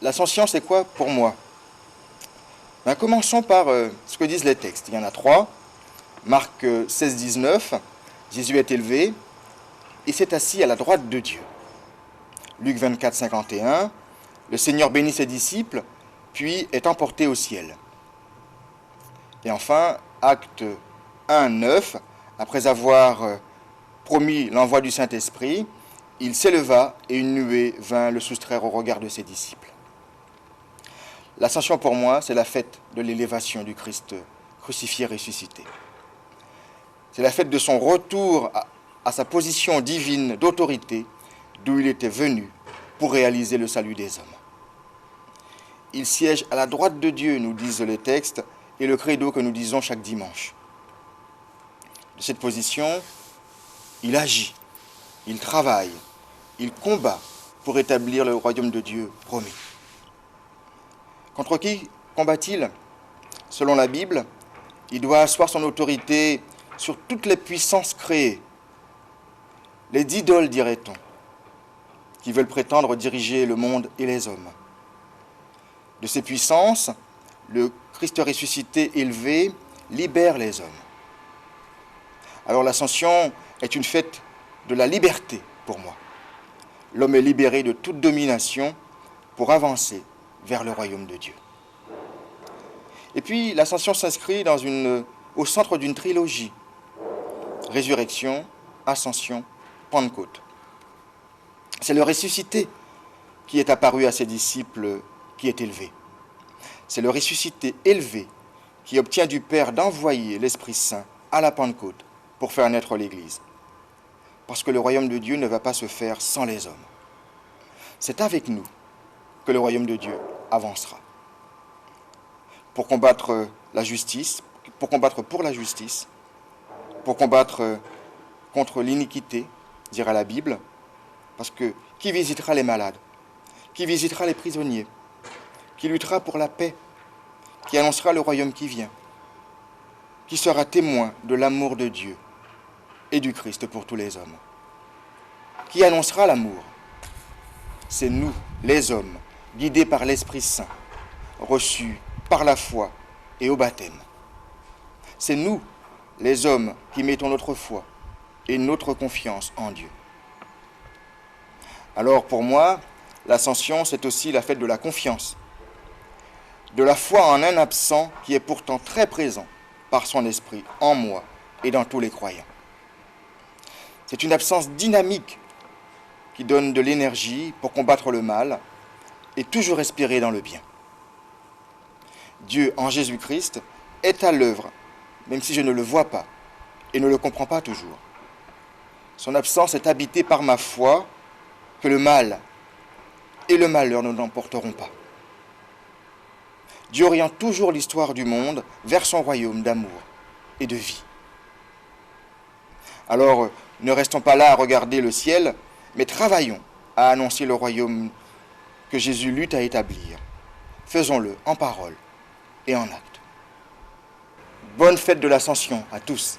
l'ascension, c'est quoi pour moi? Commençons par ce que disent les textes. Il y en a trois. Marc 16, 19, Jésus est élevé et s'est assis à la droite de Dieu. Luc 24, 51, le Seigneur bénit ses disciples, puis est emporté au ciel. Et enfin, Acte 1, 9, après avoir promis l'envoi du Saint-Esprit, il s'éleva et une nuée vint le soustraire au regard de ses disciples. L'ascension pour moi, c'est la fête de l'élévation du Christ crucifié, ressuscité. C'est la fête de son retour à sa position divine d'autorité, d'où il était venu pour réaliser le salut des hommes. Il siège à la droite de Dieu, nous disent les textes, et le credo que nous disons chaque dimanche. De cette position, il agit, il travaille, il combat pour établir le royaume de Dieu promis. Contre qui combat-il? Selon la Bible, il doit asseoir son autorité sur toutes les puissances créées, les idoles, dirait-on, qui veulent prétendre diriger le monde et les hommes. De ces puissances, le Christ ressuscité élevé libère les hommes. Alors l'ascension est une fête de la liberté pour moi. L'homme est libéré de toute domination pour avancer vers le royaume de Dieu. Et puis l'ascension s'inscrit au centre d'une trilogie. Résurrection, ascension, Pentecôte. C'est le ressuscité qui est apparu à ses disciples qui est élevé. C'est le ressuscité élevé qui obtient du Père d'envoyer l'Esprit Saint à la Pentecôte pour faire naître l'Église. Parce que le royaume de Dieu ne va pas se faire sans les hommes. C'est avec nous que le royaume de Dieu avancera. Pour combattre la justice, pour combattre pour la justice, pour combattre contre l'iniquité, dira la Bible, parce que qui visitera les malades? Qui visitera les prisonniers? Qui luttera pour la paix? Qui annoncera le royaume qui vient? Qui sera témoin de l'amour de Dieu et du Christ pour tous les hommes? Qui annoncera l'amour? C'est nous, les hommes, guidés par l'Esprit Saint, reçus par la foi et au baptême. C'est nous, les hommes, qui mettons notre foi et notre confiance en Dieu. Alors pour moi, l'ascension, c'est aussi la fête de la confiance, de la foi en un absent qui est pourtant très présent par son esprit en moi et dans tous les croyants. C'est une absence dynamique qui donne de l'énergie pour combattre le mal et toujours respirer dans le bien. Dieu, en Jésus-Christ, est à l'œuvre, même si je ne le vois pas et ne le comprends pas toujours. Son absence est habitée par ma foi que le mal et le malheur ne l'emporteront pas. Dieu oriente toujours l'histoire du monde vers son royaume d'amour et de vie. Alors, ne restons pas là à regarder le ciel, mais travaillons à annoncer le royaume que Jésus lutte à établir. Faisons-le en parole et en acte. Bonne fête de l'Ascension à tous.